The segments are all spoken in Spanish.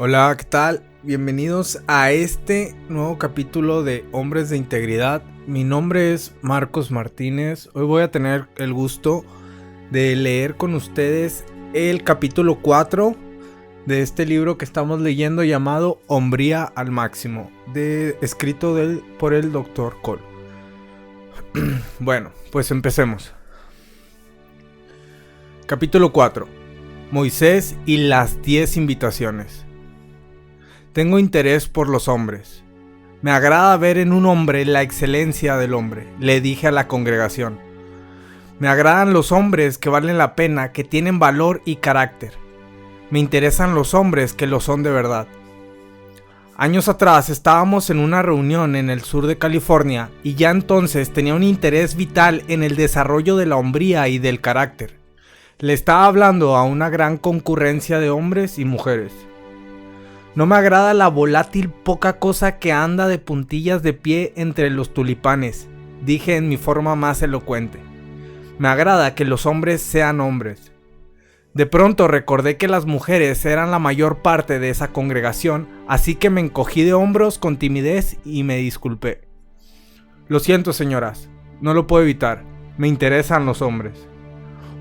Hola, ¿qué tal? Bienvenidos a este nuevo capítulo de Hombres de Integridad. Mi nombre es Marcos Martínez. Hoy voy a tener el gusto de leer con ustedes el capítulo 4 de este libro que estamos leyendo llamado Hombría al Máximo, escrito por el Dr. Cole. Bueno, pues empecemos. Capítulo 4. Moisés y las 10 invitaciones. Tengo interés por los hombres. Me agrada ver en un hombre la excelencia del hombre, le dije a la congregación. Me agradan los hombres que valen la pena, que tienen valor y carácter. Me interesan los hombres que lo son de verdad. Años atrás estábamos en una reunión en el sur de California y ya entonces tenía un interés vital en el desarrollo de la hombría y del carácter. Le estaba hablando a una gran concurrencia de hombres y mujeres. No me agrada la volátil poca cosa que anda de puntillas de pie entre los tulipanes, dije en mi forma más elocuente. Me agrada que los hombres sean hombres. De pronto recordé que las mujeres eran la mayor parte de esa congregación, así que me encogí de hombros con timidez y me disculpé. Lo siento, señoras, no lo puedo evitar, me interesan los hombres.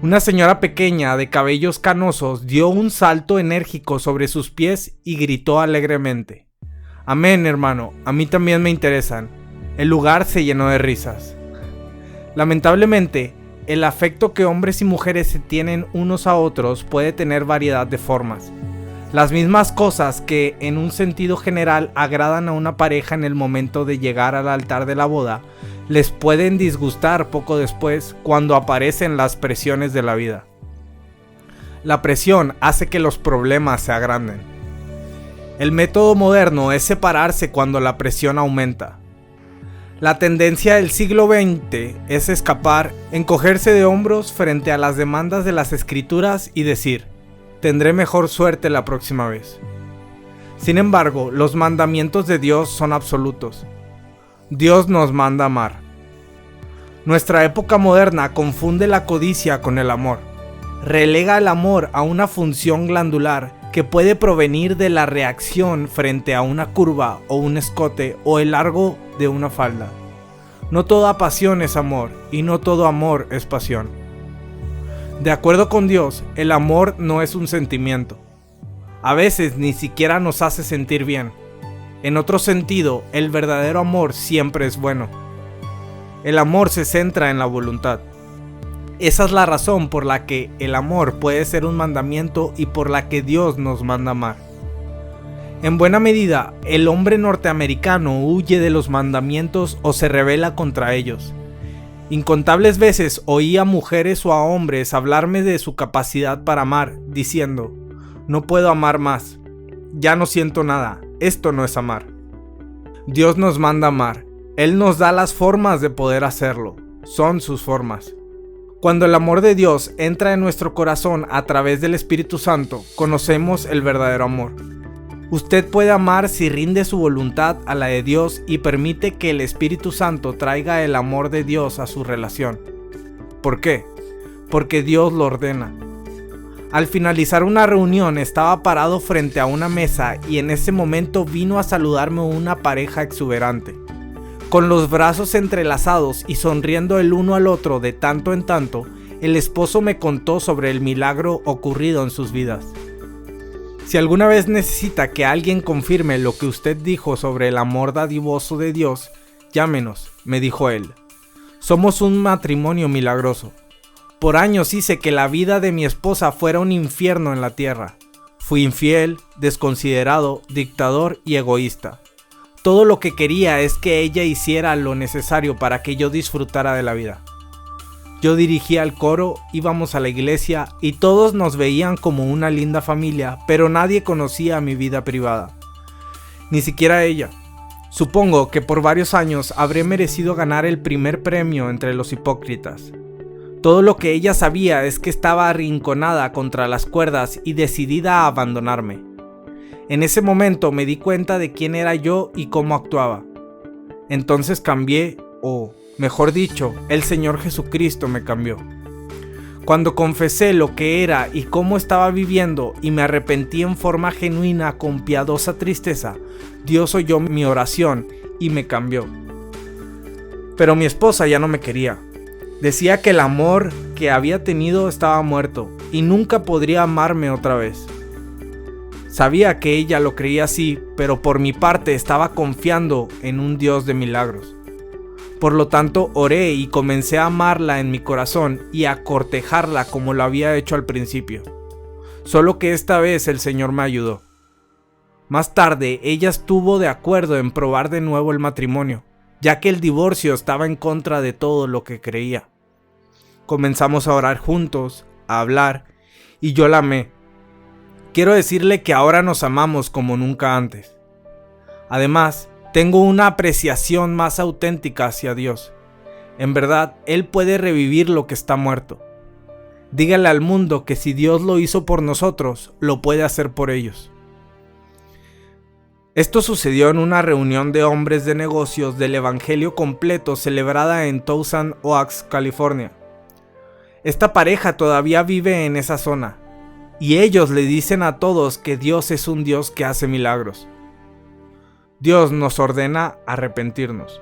Una señora pequeña de cabellos canosos dio un salto enérgico sobre sus pies y gritó alegremente. Amén, hermano, a mí también me interesan. El lugar se llenó de risas. Lamentablemente, el afecto que hombres y mujeres se tienen unos a otros puede tener variedad de formas. Las mismas cosas que, en un sentido general, agradan a una pareja en el momento de llegar al altar de la boda, les pueden disgustar poco después cuando aparecen las presiones de la vida. La presión hace que los problemas se agranden. El método moderno es separarse cuando la presión aumenta. La tendencia del siglo XX es escapar, encogerse de hombros frente a las demandas de las escrituras y decir, tendré mejor suerte la próxima vez. Sin embargo, los mandamientos de Dios son absolutos. Dios nos manda amar. Nuestra época moderna confunde la codicia con el amor. Relega el amor a una función glandular que puede provenir de la reacción frente a una curva o un escote o el largo de una falda. No toda pasión es amor y no todo amor es pasión. De acuerdo con Dios, el amor no es un sentimiento. A veces ni siquiera nos hace sentir bien. En otro sentido, el verdadero amor siempre es bueno. El amor se centra en la voluntad. Esa es la razón por la que el amor puede ser un mandamiento y por la que Dios nos manda amar. En buena medida, el hombre norteamericano huye de los mandamientos o se rebela contra ellos. Incontables veces oí a mujeres o a hombres hablarme de su capacidad para amar, diciendo, no puedo amar más, ya no siento nada, esto no es amar. Dios nos manda amar, Él nos da las formas de poder hacerlo, son sus formas. Cuando el amor de Dios entra en nuestro corazón a través del Espíritu Santo, conocemos el verdadero amor. Usted puede amar si rinde su voluntad a la de Dios y permite que el Espíritu Santo traiga el amor de Dios a su relación. ¿Por qué? Porque Dios lo ordena. Al finalizar una reunión estaba parado frente a una mesa y en ese momento vino a saludarme una pareja exuberante. Con los brazos entrelazados y sonriendo el uno al otro de tanto en tanto, el esposo me contó sobre el milagro ocurrido en sus vidas. Si alguna vez necesita que alguien confirme lo que usted dijo sobre el amor dadivoso de Dios, llámenos, me dijo él. Somos un matrimonio milagroso. Por años hice que la vida de mi esposa fuera un infierno en la tierra. Fui infiel, desconsiderado, dictador y egoísta. Todo lo que quería es que ella hiciera lo necesario para que yo disfrutara de la vida. Yo dirigía el coro, íbamos a la iglesia y todos nos veían como una linda familia, pero nadie conocía mi vida privada. Ni siquiera ella. Supongo que por varios años habré merecido ganar el primer premio entre los hipócritas. Todo lo que ella sabía es que estaba arrinconada contra las cuerdas y decidida a abandonarme. En ese momento me di cuenta de quién era yo y cómo actuaba. Entonces cambié, o mejor dicho, el Señor Jesucristo me cambió. Cuando confesé lo que era y cómo estaba viviendo y me arrepentí en forma genuina con piadosa tristeza, Dios oyó mi oración y me cambió. Pero mi esposa ya no me quería. Decía que el amor que había tenido estaba muerto y nunca podría amarme otra vez. Sabía que ella lo creía así, pero por mi parte estaba confiando en un Dios de milagros. Por lo tanto, oré y comencé a amarla en mi corazón y a cortejarla como lo había hecho al principio. Solo que esta vez el Señor me ayudó. Más tarde, ella estuvo de acuerdo en probar de nuevo el matrimonio, ya que el divorcio estaba en contra de todo lo que creía. Comenzamos a orar juntos, a hablar, y yo la amé. Quiero decirle que ahora nos amamos como nunca antes. Además, tengo una apreciación más auténtica hacia Dios. En verdad, Él puede revivir lo que está muerto. Dígale al mundo que si Dios lo hizo por nosotros, lo puede hacer por ellos. Esto sucedió en una reunión de hombres de negocios del Evangelio completo celebrada en Thousand Oaks, California. Esta pareja todavía vive en esa zona, y ellos le dicen a todos que Dios es un Dios que hace milagros. Dios nos ordena arrepentirnos.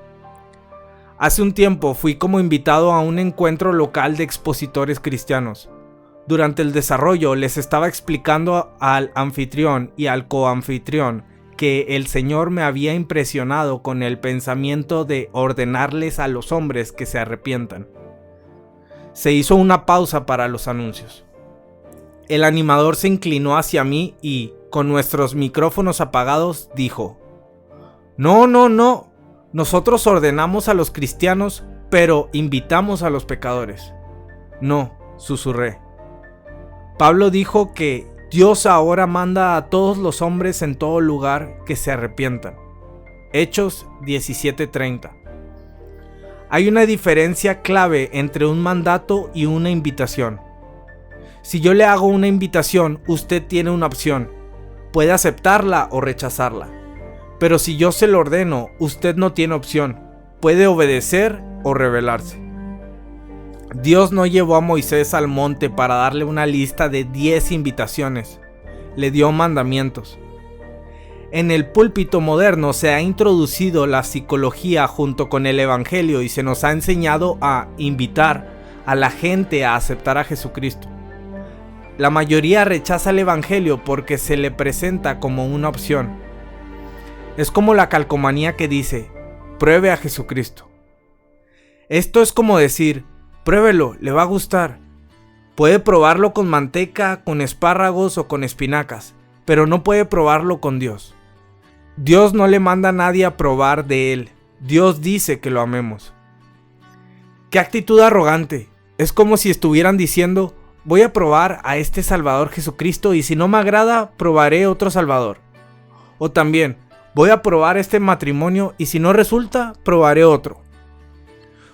Hace un tiempo fui como invitado a un encuentro local de expositores cristianos. Durante el desarrollo les estaba explicando al anfitrión y al coanfitrión que el Señor me había impresionado con el pensamiento de ordenarles a los hombres que se arrepientan. Se hizo una pausa para los anuncios. El animador se inclinó hacia mí y, con nuestros micrófonos apagados, dijo: No, nosotros ordenamos a los cristianos, pero invitamos a los pecadores. No, susurré. Pablo dijo que Dios ahora manda a todos los hombres en todo lugar que se arrepientan. Hechos 17:30. Hay una diferencia clave entre un mandato y una invitación. Si yo le hago una invitación, usted tiene una opción. Puede aceptarla o rechazarla. Pero si yo se lo ordeno, usted no tiene opción. Puede obedecer o rebelarse. Dios no llevó a Moisés al monte para darle una lista de 10 invitaciones. Le dio mandamientos. En el púlpito moderno se ha introducido la psicología junto con el evangelio y se nos ha enseñado a invitar a la gente a aceptar a Jesucristo. La mayoría rechaza el evangelio porque se le presenta como una opción. Es como la calcomanía que dice: pruebe a Jesucristo. Esto es como decir: pruébelo, le va a gustar. Puede probarlo con manteca, con espárragos o con espinacas, pero no puede probarlo con Dios. Dios no le manda a nadie a probar de Él. Dios dice que lo amemos. ¡Qué actitud arrogante! Es como si estuvieran diciendo: voy a probar a este Salvador Jesucristo y si no me agrada, probaré otro Salvador. O también: voy a probar este matrimonio y si no resulta, probaré otro.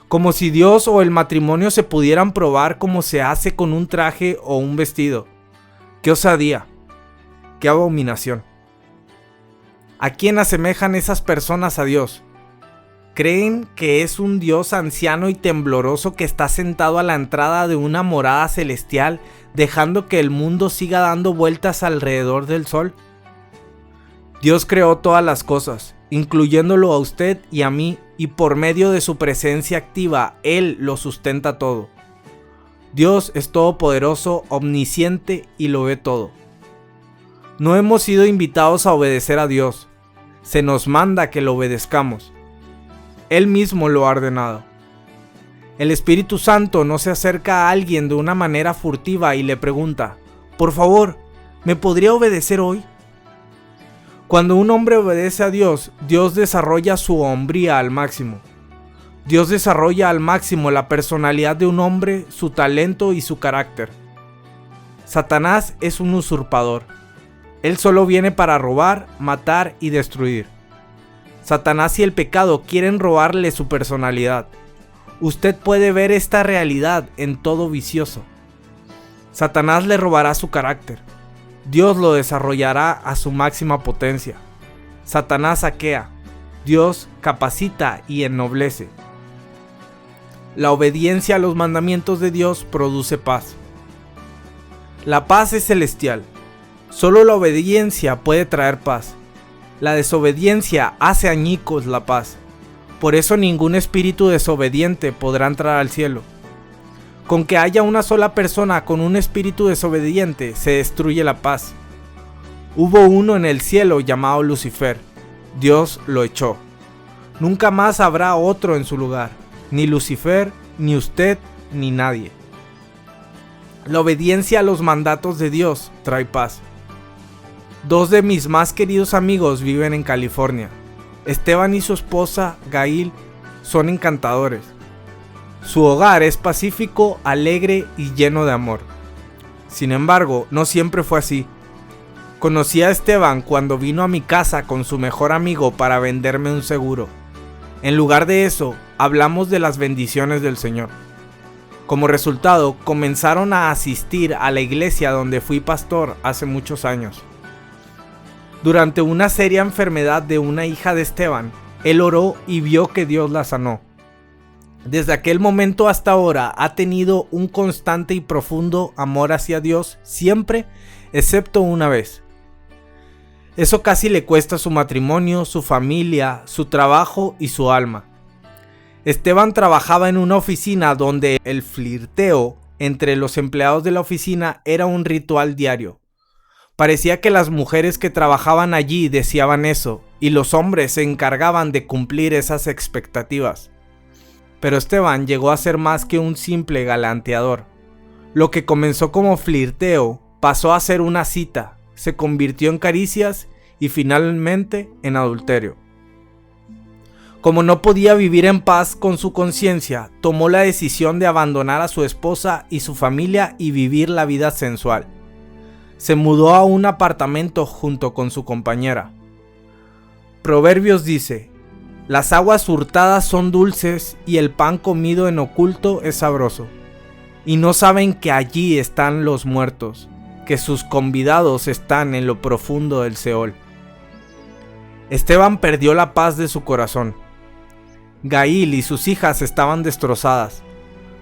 Como si Dios o el matrimonio se pudieran probar como se hace con un traje o un vestido. ¡Qué osadía! ¡Qué abominación! ¿A quién asemejan esas personas a Dios? Creen que es un Dios anciano y tembloroso que está sentado a la entrada de una morada celestial, dejando que el mundo siga dando vueltas alrededor del sol. Dios creó todas las cosas, incluyéndolo a usted y a mí, y por medio de su presencia activa, Él lo sustenta todo. Dios es todopoderoso, omnisciente y lo ve todo. No hemos sido invitados a obedecer a Dios. Se nos manda que lo obedezcamos. Él mismo lo ha ordenado. El Espíritu Santo no se acerca a alguien de una manera furtiva y le pregunta: por favor, ¿me podría obedecer hoy? Cuando un hombre obedece a Dios, Dios desarrolla su hombría al máximo. Dios desarrolla al máximo la personalidad de un hombre, su talento y su carácter. Satanás es un usurpador. Él solo viene para robar, matar y destruir. Satanás y el pecado quieren robarle su personalidad. Usted puede ver esta realidad en todo vicioso. Satanás le robará su carácter. Dios lo desarrollará a su máxima potencia. Satanás saquea. Dios capacita y ennoblece. La obediencia a los mandamientos de Dios produce paz. La paz es celestial. Solo la obediencia puede traer paz. La desobediencia hace añicos la paz. Por eso ningún espíritu desobediente podrá entrar al cielo. Con que haya una sola persona con un espíritu desobediente, se destruye la paz. Hubo uno en el cielo llamado Lucifer. Dios lo echó. Nunca más habrá otro en su lugar. Ni Lucifer, ni usted, ni nadie. La obediencia a los mandatos de Dios trae paz. Dos de mis más queridos amigos viven en California. Esteban y su esposa, Gail, son encantadores. Su hogar es pacífico, alegre y lleno de amor. Sin embargo, no siempre fue así. Conocí a Esteban cuando vino a mi casa con su mejor amigo para venderme un seguro. En lugar de eso, hablamos de las bendiciones del Señor. Como resultado, comenzaron a asistir a la iglesia donde fui pastor hace muchos años. Durante una seria enfermedad de una hija de Esteban, él oró y vio que Dios la sanó. Desde aquel momento hasta ahora ha tenido un constante y profundo amor hacia Dios siempre, excepto una vez. Eso casi le cuesta su matrimonio, su familia, su trabajo y su alma. Esteban trabajaba en una oficina donde el flirteo entre los empleados de la oficina era un ritual diario. Parecía que las mujeres que trabajaban allí deseaban eso, y los hombres se encargaban de cumplir esas expectativas. Pero Esteban llegó a ser más que un simple galanteador. Lo que comenzó como flirteo pasó a ser una cita, se convirtió en caricias y finalmente en adulterio. Como no podía vivir en paz con su conciencia, tomó la decisión de abandonar a su esposa y su familia y vivir la vida sensual. Se mudó a un apartamento junto con su compañera. Proverbios dice: las aguas hurtadas son dulces y el pan comido en oculto es sabroso. Y no saben que allí están los muertos, que sus convidados están en lo profundo del Seol. Esteban perdió la paz de su corazón. Gail y sus hijas estaban destrozadas.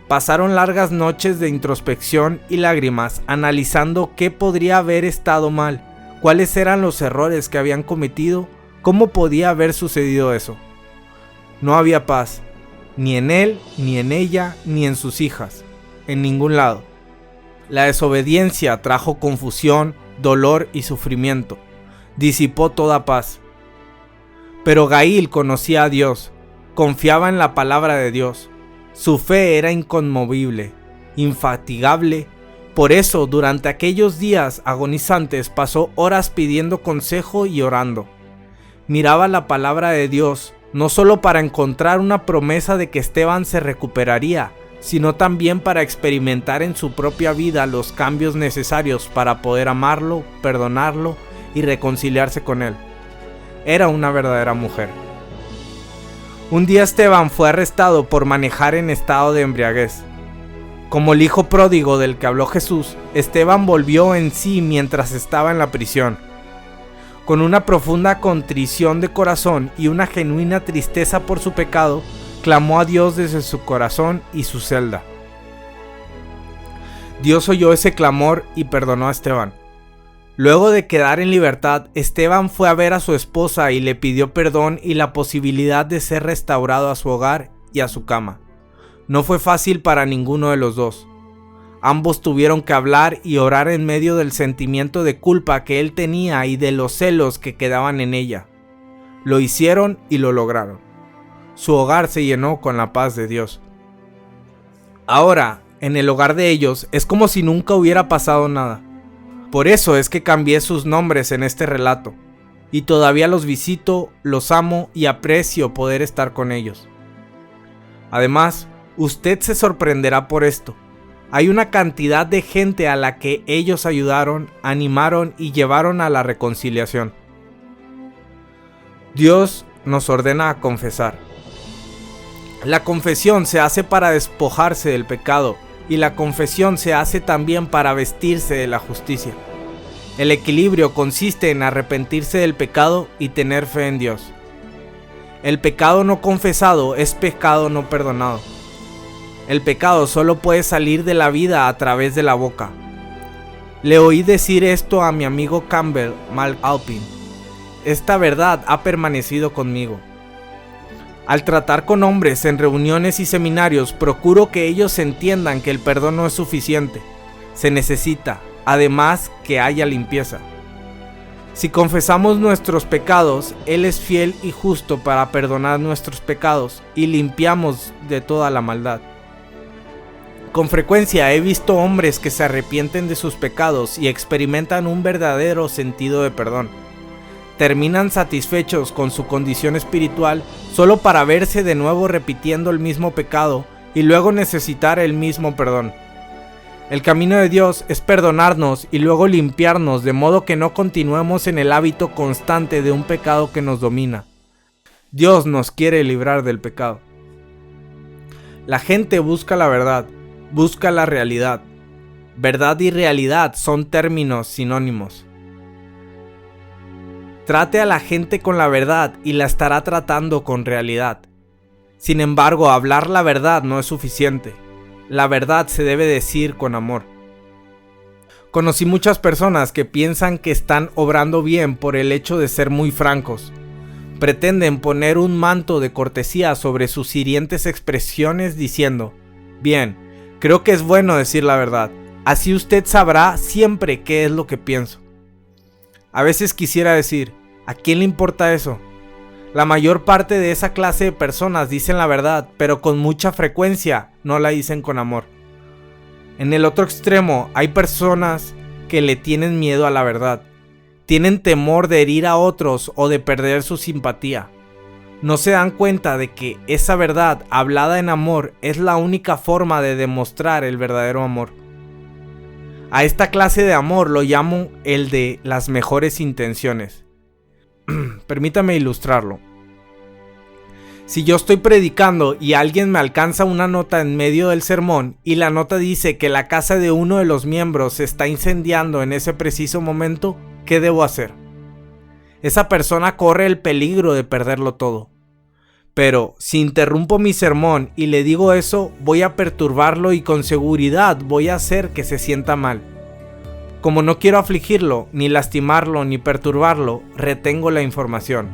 Pasaron largas noches de introspección y lágrimas analizando qué podría haber estado mal, cuáles eran los errores que habían cometido, cómo podía haber sucedido eso. No había paz, ni en él, ni en ella, ni en sus hijas, en ningún lado. La desobediencia trajo confusión, dolor y sufrimiento. Disipó toda paz. Pero Gail conocía a Dios, confiaba en la palabra de Dios. Su fe era inconmovible, infatigable. Por eso, durante aquellos días agonizantes, pasó horas pidiendo consejo y orando. Miraba la palabra de Dios, no solo para encontrar una promesa de que Esteban se recuperaría, sino también para experimentar en su propia vida los cambios necesarios para poder amarlo, perdonarlo y reconciliarse con él. Era una verdadera mujer. Un día Esteban fue arrestado por manejar en estado de embriaguez. Como el hijo pródigo del que habló Jesús, Esteban volvió en sí mientras estaba en la prisión. Con una profunda contrición de corazón y una genuina tristeza por su pecado, clamó a Dios desde su corazón y su celda. Dios oyó ese clamor y perdonó a Esteban. Luego de quedar en libertad, Esteban fue a ver a su esposa y le pidió perdón y la posibilidad de ser restaurado a su hogar y a su cama. No fue fácil para ninguno de los dos. Ambos tuvieron que hablar y orar en medio del sentimiento de culpa que él tenía y de los celos que quedaban en ella. Lo hicieron y lo lograron. Su hogar se llenó con la paz de Dios. Ahora, en el hogar de ellos, es como si nunca hubiera pasado nada. Por eso es que cambié sus nombres en este relato, y todavía los visito, los amo y aprecio poder estar con ellos. Además, usted se sorprenderá por esto. Hay una cantidad de gente a la que ellos ayudaron, animaron y llevaron a la reconciliación. Dios nos ordena a confesar. La confesión se hace para despojarse del pecado, y la confesión se hace también para vestirse de la justicia. El equilibrio consiste en arrepentirse del pecado y tener fe en Dios. El pecado no confesado es pecado no perdonado. El pecado solo puede salir de la vida a través de la boca. Le oí decir esto a mi amigo Campbell McAlpin. Esta verdad ha permanecido conmigo. Al tratar con hombres en reuniones y seminarios, procuro que ellos entiendan que el perdón no es suficiente. Se necesita, además, que haya limpieza. Si confesamos nuestros pecados, Él es fiel y justo para perdonar nuestros pecados y limpiarnos de toda la maldad. Con frecuencia he visto hombres que se arrepienten de sus pecados y experimentan un verdadero sentido de perdón. Terminan satisfechos con su condición espiritual solo para verse de nuevo repitiendo el mismo pecado y luego necesitar el mismo perdón. El camino de Dios es perdonarnos y luego limpiarnos de modo que no continuemos en el hábito constante de un pecado que nos domina. Dios nos quiere librar del pecado. La gente busca la verdad, busca la realidad. Verdad y realidad son términos sinónimos. Trate a la gente con la verdad y la estará tratando con realidad. Sin embargo, hablar la verdad no es suficiente. La verdad se debe decir con amor. Conocí muchas personas que piensan que están obrando bien por el hecho de ser muy francos. Pretenden poner un manto de cortesía sobre sus hirientes expresiones diciendo: bien, creo que es bueno decir la verdad. Así usted sabrá siempre qué es lo que pienso. A veces quisiera decir: ¿a quién le importa eso? La mayor parte de esa clase de personas dicen la verdad, pero con mucha frecuencia no la dicen con amor. En el otro extremo hay personas que le tienen miedo a la verdad. Tienen temor de herir a otros o de perder su simpatía. No se dan cuenta de que esa verdad hablada en amor es la única forma de demostrar el verdadero amor. A esta clase de amor lo llamo el de las mejores intenciones. Permítame ilustrarlo. Si yo estoy predicando y alguien me alcanza una nota en medio del sermón y la nota dice que la casa de uno de los miembros se está incendiando en ese preciso momento, ¿qué debo hacer? Esa persona corre el peligro de perderlo todo. Pero si interrumpo mi sermón y le digo eso, voy a perturbarlo y con seguridad voy a hacer que se sienta mal. Como no quiero afligirlo, ni lastimarlo, ni perturbarlo, retengo la información.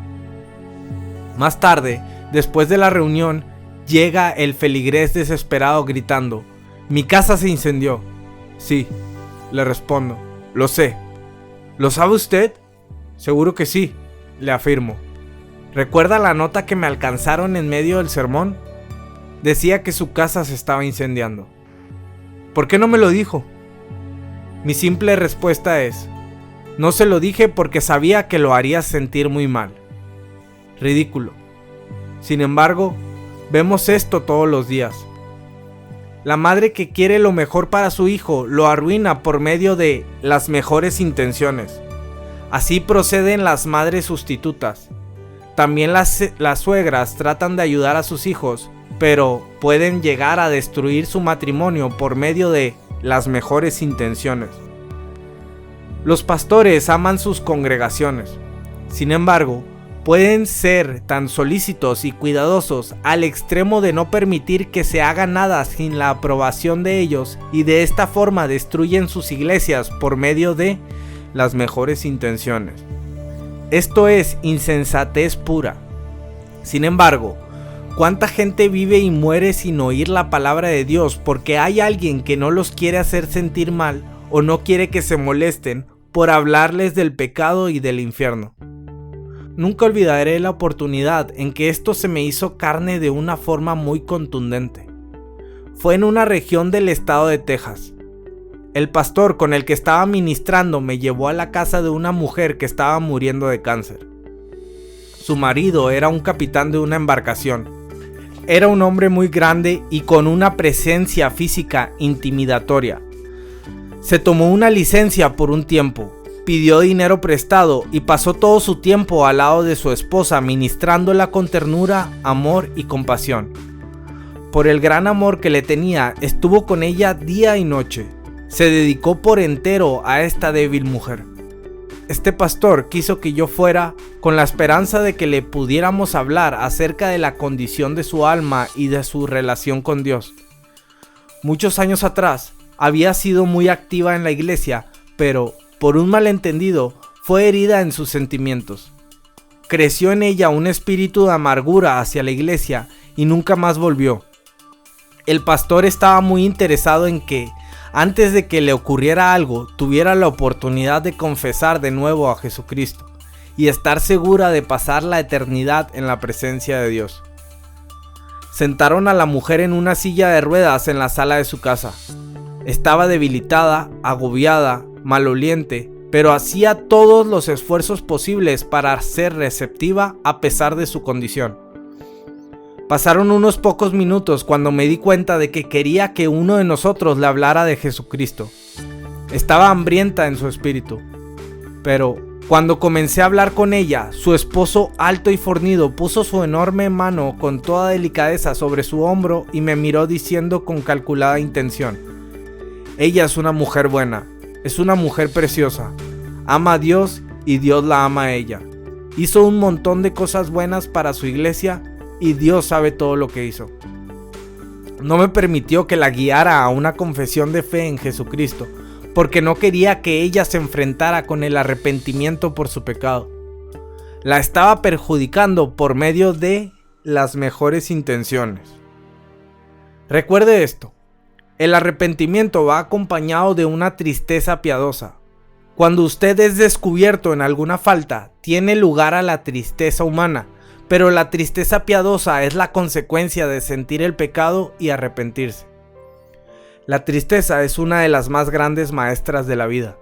Más tarde, después de la reunión, llega el feligrés desesperado gritando: «Mi casa se incendió». «Sí», le respondo, «lo sé». «¿Lo sabe usted?» «Seguro que sí», le afirmo. ¿Recuerda la nota que me alcanzaron en medio del sermón? Decía que su casa se estaba incendiando. ¿Por qué no me lo dijo? Mi simple respuesta es: no se lo dije porque sabía que lo haría sentir muy mal. Ridículo. Sin embargo, vemos esto todos los días. La madre que quiere lo mejor para su hijo lo arruina por medio de las mejores intenciones. Así proceden las madres sustitutas. También las suegras tratan de ayudar a sus hijos, pero pueden llegar a destruir su matrimonio por medio de las mejores intenciones. Los pastores aman sus congregaciones. Sin embargo, pueden ser tan solícitos y cuidadosos al extremo de no permitir que se haga nada sin la aprobación de ellos, y de esta forma destruyen sus iglesias por medio de las mejores intenciones. Esto es insensatez pura. Sin embargo, ¿cuánta gente vive y muere sin oír la palabra de Dios porque hay alguien que no los quiere hacer sentir mal o no quiere que se molesten por hablarles del pecado y del infierno? Nunca olvidaré la oportunidad en que esto se me hizo carne de una forma muy contundente. Fue en una región del estado de Texas. El pastor con el que estaba ministrando me llevó a la casa de una mujer que estaba muriendo de cáncer. Su marido era un capitán de una embarcación. Era un hombre muy grande y con una presencia física intimidatoria. Se tomó una licencia por un tiempo, pidió dinero prestado y pasó todo su tiempo al lado de su esposa ministrándola con ternura, amor y compasión. Por el gran amor que le tenía, estuvo con ella día y noche. Se dedicó por entero a esta débil mujer. Este pastor quiso que yo fuera con la esperanza de que le pudiéramos hablar acerca de la condición de su alma y de su relación con Dios. Muchos años atrás había sido muy activa en la iglesia, pero por un malentendido fue herida en sus sentimientos. Creció en ella un espíritu de amargura hacia la iglesia y nunca más volvió. El pastor estaba muy interesado en que, antes de que le ocurriera algo, tuviera la oportunidad de confesar de nuevo a Jesucristo y estar segura de pasar la eternidad en la presencia de Dios. Sentaron a la mujer en una silla de ruedas en la sala de su casa. Estaba debilitada, agobiada, maloliente, pero hacía todos los esfuerzos posibles para ser receptiva a pesar de su condición. Pasaron unos pocos minutos cuando me di cuenta de que quería que uno de nosotros le hablara de Jesucristo. Estaba hambrienta en su espíritu. Pero cuando comencé a hablar con ella, su esposo alto y fornido puso su enorme mano con toda delicadeza sobre su hombro y me miró diciendo con calculada intención: ella es una mujer buena, es una mujer preciosa, ama a Dios y Dios la ama a ella. Hizo un montón de cosas buenas para su iglesia y Dios sabe todo lo que hizo. No me permitió que la guiara a una confesión de fe en Jesucristo, porque no quería que ella se enfrentara con el arrepentimiento por su pecado. La estaba perjudicando por medio de las mejores intenciones. Recuerde esto: el arrepentimiento va acompañado de una tristeza piadosa. Cuando usted es descubierto en alguna falta, tiene lugar a la tristeza humana, pero la tristeza piadosa es la consecuencia de sentir el pecado y arrepentirse. La tristeza es una de las más grandes maestras de la vida.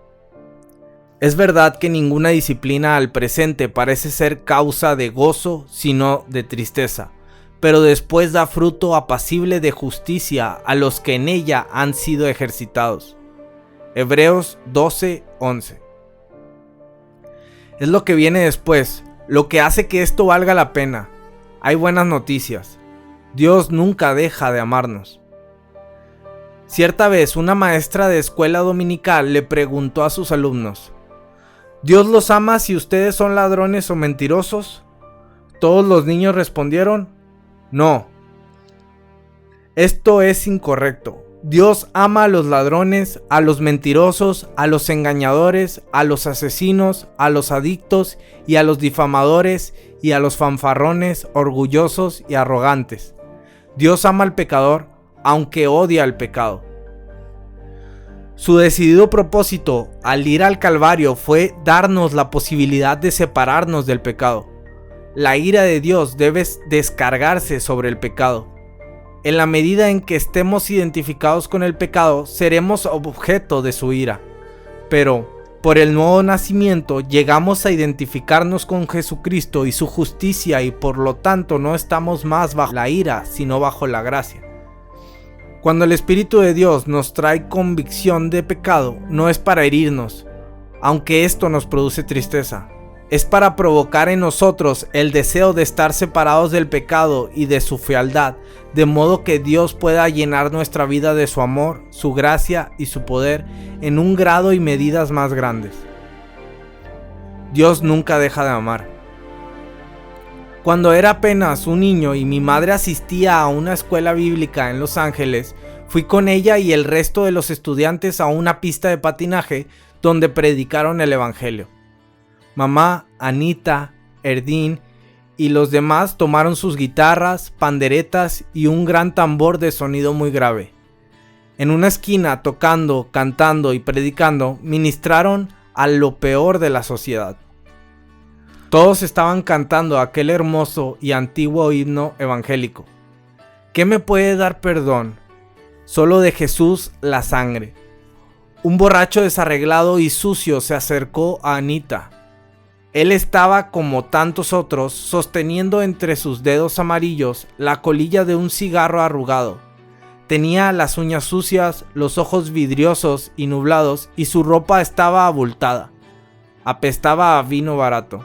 Es verdad que ninguna disciplina al presente parece ser causa de gozo, sino de tristeza, pero después da fruto apacible de justicia a los que en ella han sido ejercitados. Hebreos 12:11. Es lo que viene después, lo que hace que esto valga la pena. Hay buenas noticias. Dios nunca deja de amarnos. Cierta vez una maestra de escuela dominical le preguntó a sus alumnos: ¿Dios los ama si ustedes son ladrones o mentirosos? Todos los niños respondieron: no. Esto es incorrecto. Dios ama a los ladrones, a los mentirosos, a los engañadores, a los asesinos, a los adictos y a los difamadores y a los fanfarrones, orgullosos y arrogantes. Dios ama al pecador, aunque odia al pecado. Su decidido propósito al ir al Calvario fue darnos la posibilidad de separarnos del pecado. La ira de Dios debe descargarse sobre el pecado. En la medida en que estemos identificados con el pecado, seremos objeto de su ira. Pero, por el nuevo nacimiento, llegamos a identificarnos con Jesucristo y su justicia y por lo tanto no estamos más bajo la ira, sino bajo la gracia. Cuando el Espíritu de Dios nos trae convicción de pecado, no es para herirnos, aunque esto nos produce tristeza. Es para provocar en nosotros el deseo de estar separados del pecado y de su fealdad, de modo que Dios pueda llenar nuestra vida de su amor, su gracia y su poder en un grado y medidas más grandes. Dios nunca deja de amar. Cuando era apenas un niño y mi madre asistía a una escuela bíblica en Los Ángeles, fui con ella y el resto de los estudiantes a una pista de patinaje donde predicaron el evangelio. Mamá, Anita, Erdín y los demás tomaron sus guitarras, panderetas y un gran tambor de sonido muy grave. En una esquina, tocando, cantando y predicando, ministraron a lo peor de la sociedad. Todos estaban cantando aquel hermoso y antiguo himno evangélico. ¿Qué me puede dar perdón? Solo de Jesús la sangre. Un borracho desarreglado y sucio se acercó a Anita. Él estaba, como tantos otros, sosteniendo entre sus dedos amarillos la colilla de un cigarro arrugado. Tenía las uñas sucias, los ojos vidriosos y nublados y su ropa estaba abultada. Apestaba a vino barato.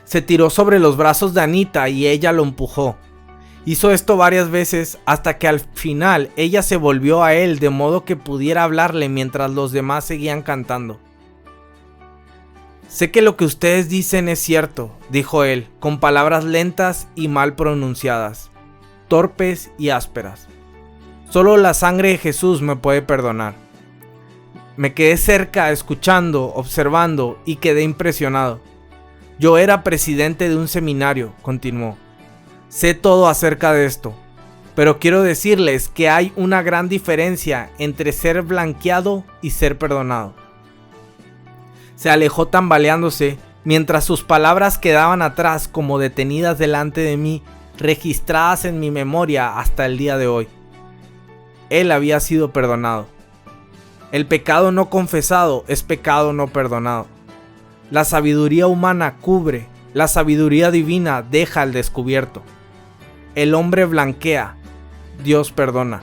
Se tiró sobre los brazos de Anita y ella lo empujó. Hizo esto varias veces hasta que al final ella se volvió a él de modo que pudiera hablarle mientras los demás seguían cantando. Sé que lo que ustedes dicen es cierto, dijo él, con palabras lentas y mal pronunciadas, torpes y ásperas. Solo la sangre de Jesús me puede perdonar. Me quedé cerca escuchando, observando y quedé impresionado. Yo era presidente de un seminario, continuó. Sé todo acerca de esto, pero quiero decirles que hay una gran diferencia entre ser blanqueado y ser perdonado. Se alejó tambaleándose mientras sus palabras quedaban atrás como detenidas delante de mí, registradas en mi memoria hasta el día de hoy. Él había sido perdonado. El pecado no confesado es pecado no perdonado. La sabiduría humana cubre, la sabiduría divina deja al descubierto. El hombre blanquea, Dios perdona.